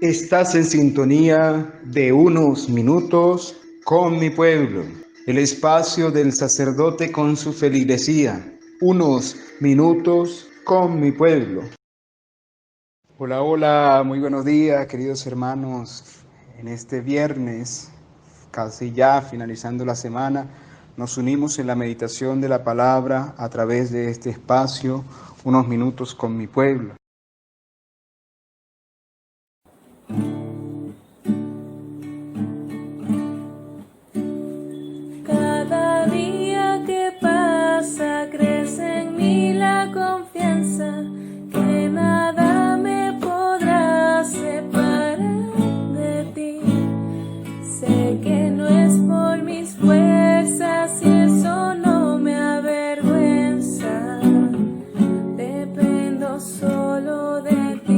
Estás en sintonía de Unos Minutos con mi pueblo, el espacio del sacerdote con su feligresía. Unos minutos con mi pueblo. Hola, hola, muy buenos días, queridos hermanos. En este viernes, casi ya finalizando la semana, nos unimos en la meditación de la palabra a través de este espacio, Unos Minutos con mi pueblo. Cada día que pasa crece en mí la confianza que nada me podrá separar de ti. Sé que no es por mis fuerzas y eso no me avergüenza. Dependo solo de ti.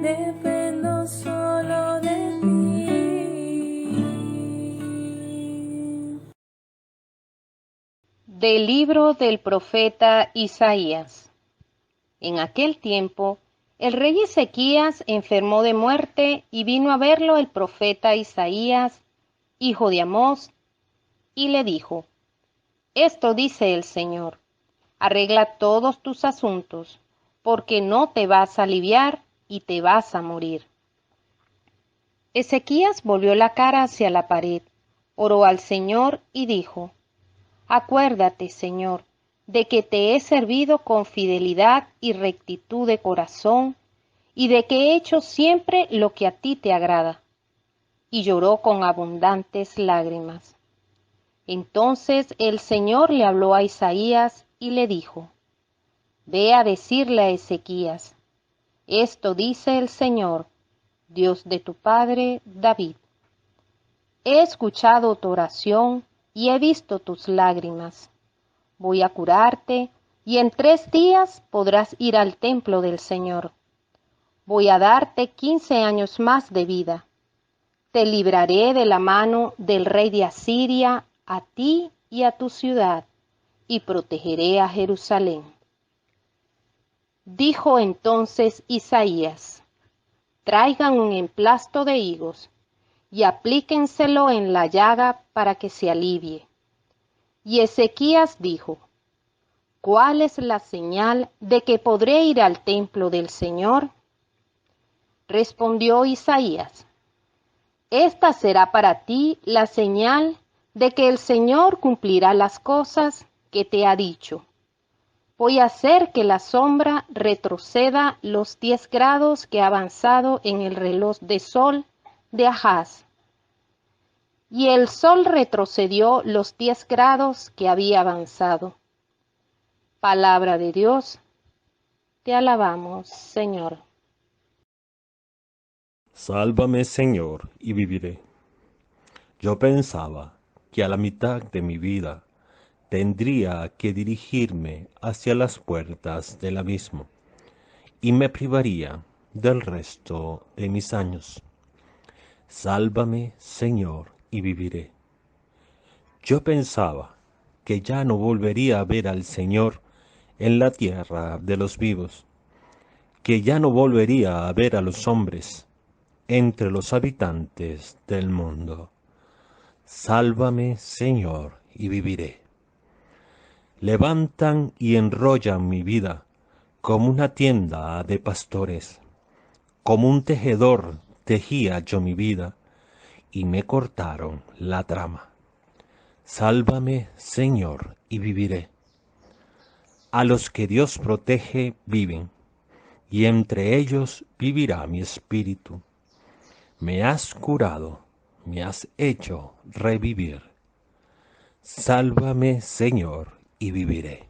Dependo solo de ti. Del libro del profeta Isaías. En aquel tiempo, el rey Ezequías enfermó de muerte y vino a verlo el profeta Isaías, hijo de Amós, y le dijo: Esto dice el Señor: arregla todos tus asuntos, porque no te vas a aliviar y te vas a morir. Ezequías volvió la cara hacia la pared, oró al Señor y dijo: Acuérdate, Señor, de que te he servido con fidelidad y rectitud de corazón, y de que he hecho siempre lo que a ti te agrada. Y lloró con abundantes lágrimas. Entonces el Señor le habló a Isaías y le dijo: Ve a decirle a Ezequías: Esto dice el Señor, Dios de tu padre David: He escuchado tu oración y he visto tus lágrimas. Voy a curarte y en 3 días podrás ir al templo del Señor. Voy a darte 15 años más de vida. Te libraré de la mano del rey de Asiria, a ti y a tu ciudad, y protegeré a Jerusalén. Dijo entonces Isaías: Traigan un emplasto de higos y aplíquenselo en la llaga para que se alivie. Y Ezequías dijo: ¿Cuál es la señal de que podré ir al templo del Señor? Respondió Isaías: Esta será para ti la señal de que el Señor cumplirá las cosas que te ha dicho. Voy a hacer que la sombra retroceda los 10 grados que ha avanzado en el reloj de sol de Ahaz. Y el sol retrocedió los 10 grados que había avanzado. Palabra de Dios, te alabamos, Señor. Sálvame, Señor, y viviré. Yo pensaba que a la mitad de mi vida tendría que dirigirme hacia las puertas del abismo y me privaría del resto de mis años. Sálvame, Señor, y viviré. Yo pensaba que ya no volvería a ver al Señor en la tierra de los vivos, que ya no volvería a ver a los hombres entre los habitantes del mundo. Sálvame, Señor, y viviré. Levantan y enrollan mi vida como una tienda de pastores. Como un tejedor tejía yo mi vida y me cortaron la trama. Sálvame, Señor, y viviré. A los que Dios protege viven, y entre ellos vivirá mi espíritu. Me has curado, me has hecho revivir. Sálvame, Señor, y viviré.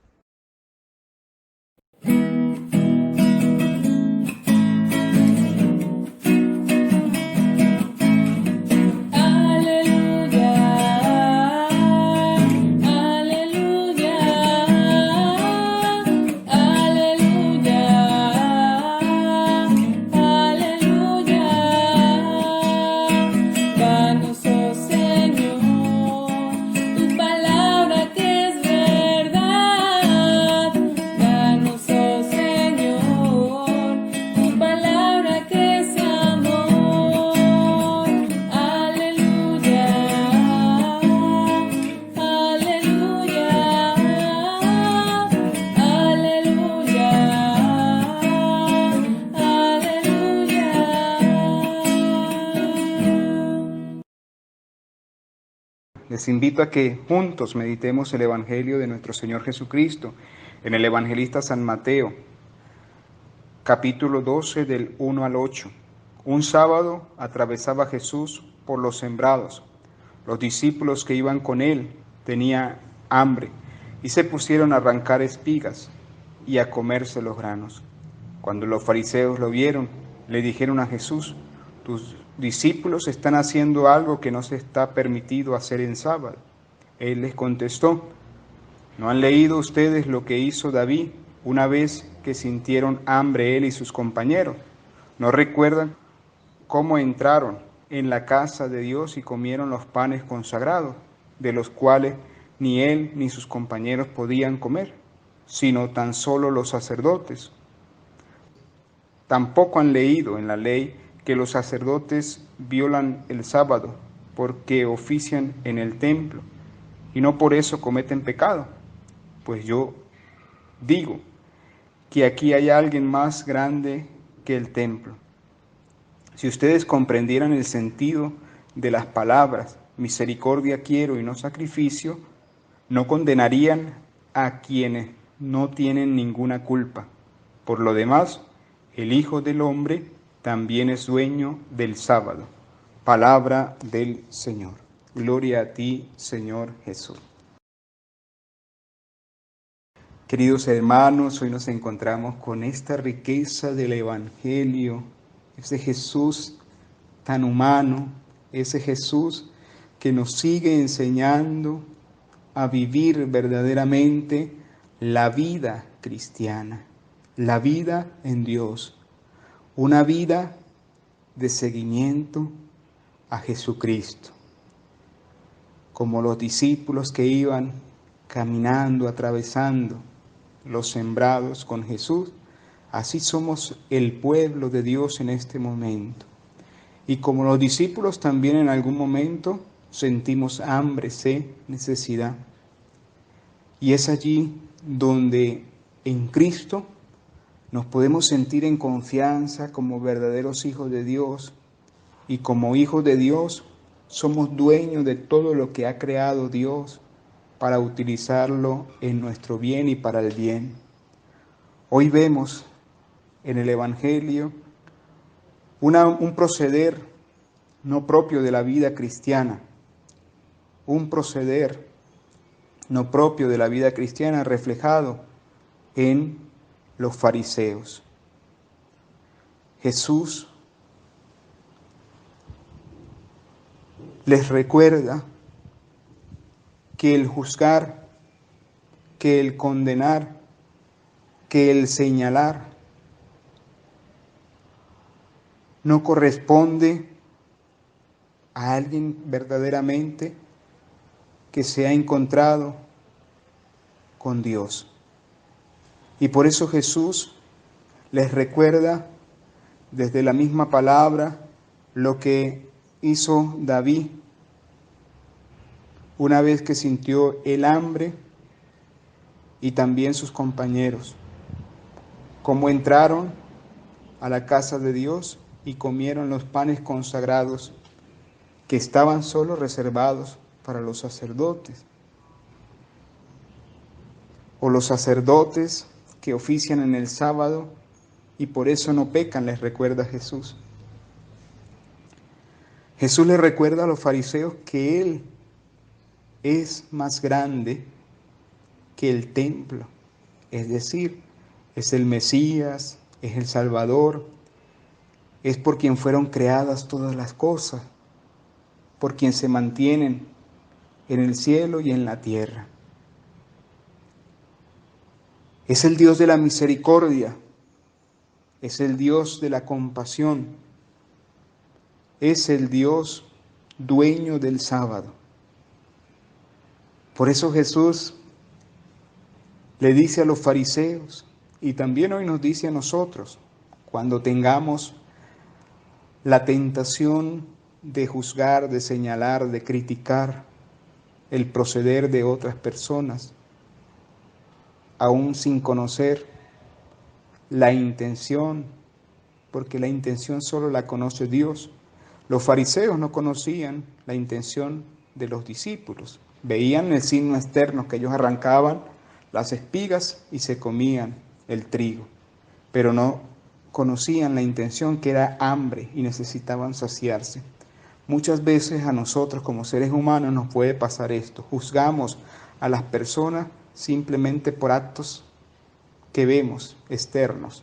Les invito a que juntos meditemos el Evangelio de nuestro Señor Jesucristo en el Evangelista San Mateo, capítulo 12 del 1 al 8. Un sábado atravesaba Jesús por los sembrados. Los discípulos que iban con él tenían hambre y se pusieron a arrancar espigas y a comerse los granos. Cuando los fariseos lo vieron, le dijeron a Jesús: tus discípulos están haciendo algo que no se está permitido hacer en sábado. Él les contestó: ¿no han leído ustedes lo que hizo David una vez que sintieron hambre él y sus compañeros? ¿No recuerdan cómo entraron en la casa de Dios y comieron los panes consagrados, de los cuales ni él ni sus compañeros podían comer, sino tan solo los sacerdotes? Tampoco han leído en la ley que los sacerdotes violan el sábado porque ofician en el templo y no por eso cometen pecado. Pues yo digo que aquí hay alguien más grande que el templo. Si ustedes comprendieran el sentido de las palabras misericordia quiero y no sacrificio, no condenarían a quienes no tienen ninguna culpa. Por lo demás, el Hijo del Hombre también es dueño del sábado. Palabra del Señor. Gloria a ti, Señor Jesús. Queridos hermanos, hoy nos encontramos con esta riqueza del Evangelio, ese Jesús tan humano, ese Jesús que nos sigue enseñando a vivir verdaderamente la vida cristiana, la vida en Dios, una vida de seguimiento a Jesucristo. Como los discípulos que iban caminando, atravesando los sembrados con Jesús, así somos el pueblo de Dios en este momento. Y como los discípulos también en algún momento sentimos hambre, sed, necesidad. Y es allí donde en Cristo nos podemos sentir en confianza como verdaderos hijos de Dios. Y como hijos de Dios somos dueños de todo lo que ha creado Dios para utilizarlo en nuestro bien y para el bien. Hoy vemos en el Evangelio un proceder no propio de la vida cristiana, un proceder no propio de la vida cristiana reflejado en los fariseos. Jesús les recuerda que el juzgar, que el condenar, que el señalar no corresponde a alguien verdaderamente que se ha encontrado con Dios. Y por eso Jesús les recuerda desde la misma palabra lo que hizo David una vez que sintió el hambre y también sus compañeros, cómo entraron a la casa de Dios y comieron los panes consagrados que estaban solo reservados para los sacerdotes, o los sacerdotes que ofician en el sábado y por eso no pecan, les recuerda Jesús. Jesús les recuerda a los fariseos que Él es más grande que el templo, es decir, es el Mesías, es el Salvador, es por quien fueron creadas todas las cosas, por quien se mantienen en el cielo y en la tierra. Es el Dios de la misericordia, es el Dios de la compasión, es el Dios dueño del sábado. Por eso Jesús le dice a los fariseos, y también hoy nos dice a nosotros, cuando tengamos la tentación de juzgar, de señalar, de criticar el proceder de otras personas, aún sin conocer la intención, porque la intención solo la conoce Dios. Los fariseos no conocían la intención de los discípulos. Veían el signo externo, que ellos arrancaban las espigas y se comían el trigo, pero no conocían la intención, que era hambre, y necesitaban saciarse. Muchas veces a nosotros como seres humanos nos puede pasar esto. Juzgamos a las personas simplemente por actos que vemos externos.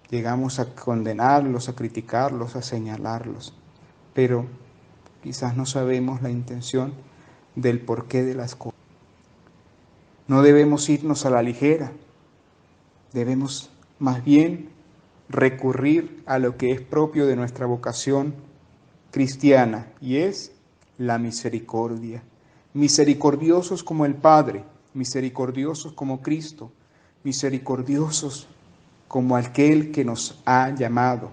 Llegamos a condenarlos, a criticarlos, a señalarlos, pero quizás no sabemos la intención del porqué de las cosas. No debemos irnos a la ligera, debemos más bien recurrir a lo que es propio de nuestra vocación cristiana, y es la misericordia. Misericordiosos como el Padre, misericordiosos como Cristo, misericordiosos como aquel que nos ha llamado,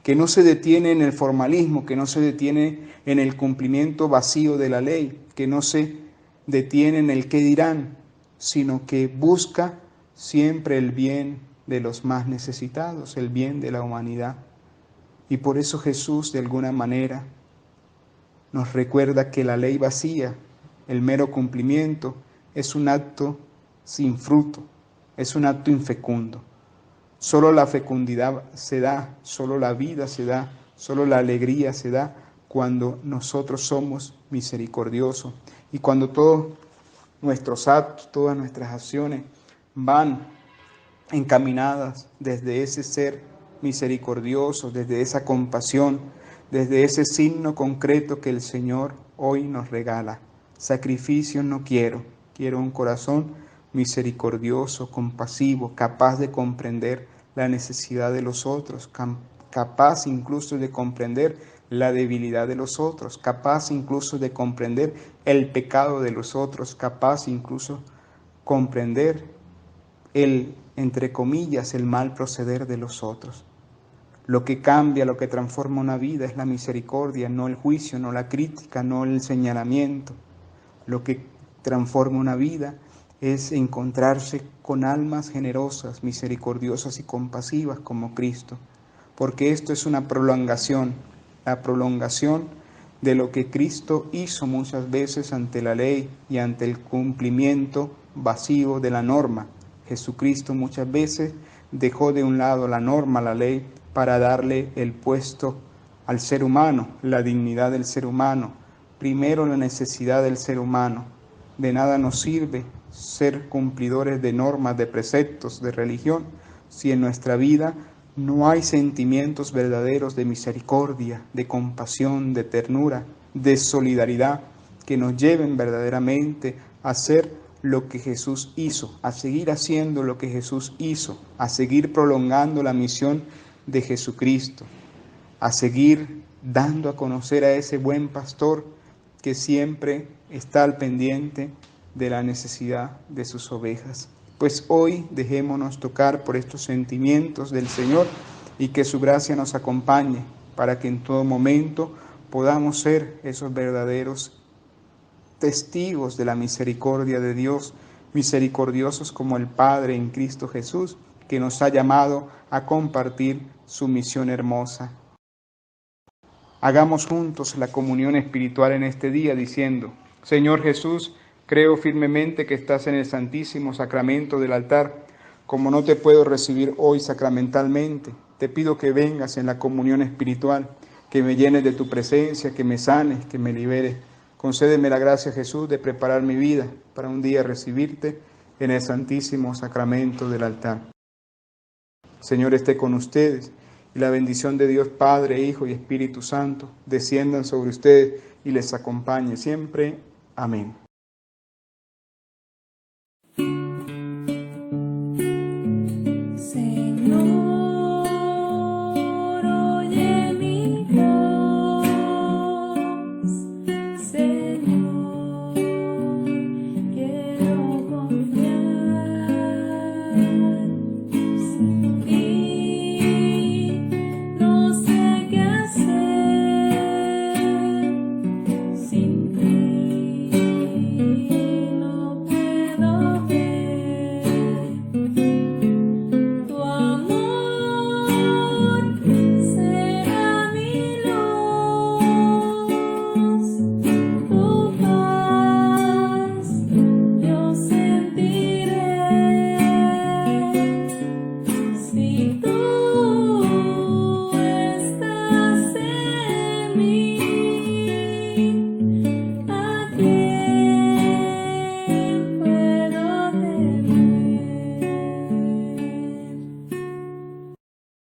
que no se detiene en el formalismo, que no se detiene en el cumplimiento vacío de la ley, que no se detiene en el qué dirán, sino que busca siempre el bien de los más necesitados, el bien de la humanidad. Y por eso Jesús, de alguna manera, nos recuerda que la ley vacía, el mero cumplimiento, es un acto sin fruto, es un acto infecundo. Solo la fecundidad se da, solo la vida se da, solo la alegría se da cuando nosotros somos misericordiosos y cuando todos nuestros actos, todas nuestras acciones van encaminadas desde ese ser misericordioso, desde esa compasión, desde ese signo concreto que el Señor hoy nos regala. Sacrificio no quiero, quiero un corazón misericordioso, compasivo, capaz de comprender la necesidad de los otros, capaz incluso de comprender la debilidad de los otros, capaz incluso de comprender el pecado de los otros, capaz incluso comprender el, entre comillas, el mal proceder de los otros. Lo que cambia, lo que transforma una vida es la misericordia, no el juicio, no la crítica, no el señalamiento. Lo que transforma una vida es encontrarse con almas generosas, misericordiosas y compasivas como Cristo, porque esto es una prolongación, la prolongación de lo que Cristo hizo muchas veces ante la ley y ante el cumplimiento vacío de la norma. Jesucristo muchas veces dejó de un lado la norma, la ley, para darle el puesto al ser humano, la dignidad del ser humano, primero la necesidad del ser humano. De nada nos sirve ser cumplidores de normas, de preceptos, de religión, si en nuestra vida no hay sentimientos verdaderos de misericordia, de compasión, de ternura, de solidaridad, que nos lleven verdaderamente a hacer lo que Jesús hizo, a seguir haciendo lo que Jesús hizo, a seguir prolongando la misión de Jesucristo, a seguir dando a conocer a ese buen pastor que siempre está al pendiente de la necesidad de sus ovejas. Pues hoy dejémonos tocar por estos sentimientos del Señor y que su gracia nos acompañe para que en todo momento podamos ser esos verdaderos testigos de la misericordia de Dios, misericordiosos como el Padre en Cristo Jesús, que nos ha llamado a compartir su misión hermosa. Hagamos juntos la comunión espiritual en este día diciendo: Señor Jesús, creo firmemente que estás en el santísimo sacramento del altar. Como no te puedo recibir hoy sacramentalmente, te pido que vengas en la comunión espiritual, que me llenes de tu presencia, que me sanes, que me liberes. Concédeme la gracia, Jesús, de preparar mi vida para un día recibirte en el santísimo sacramento del altar. Señor, esté con ustedes, y la bendición de Dios Padre, Hijo y Espíritu Santo desciendan sobre ustedes y les acompañe siempre. Amén.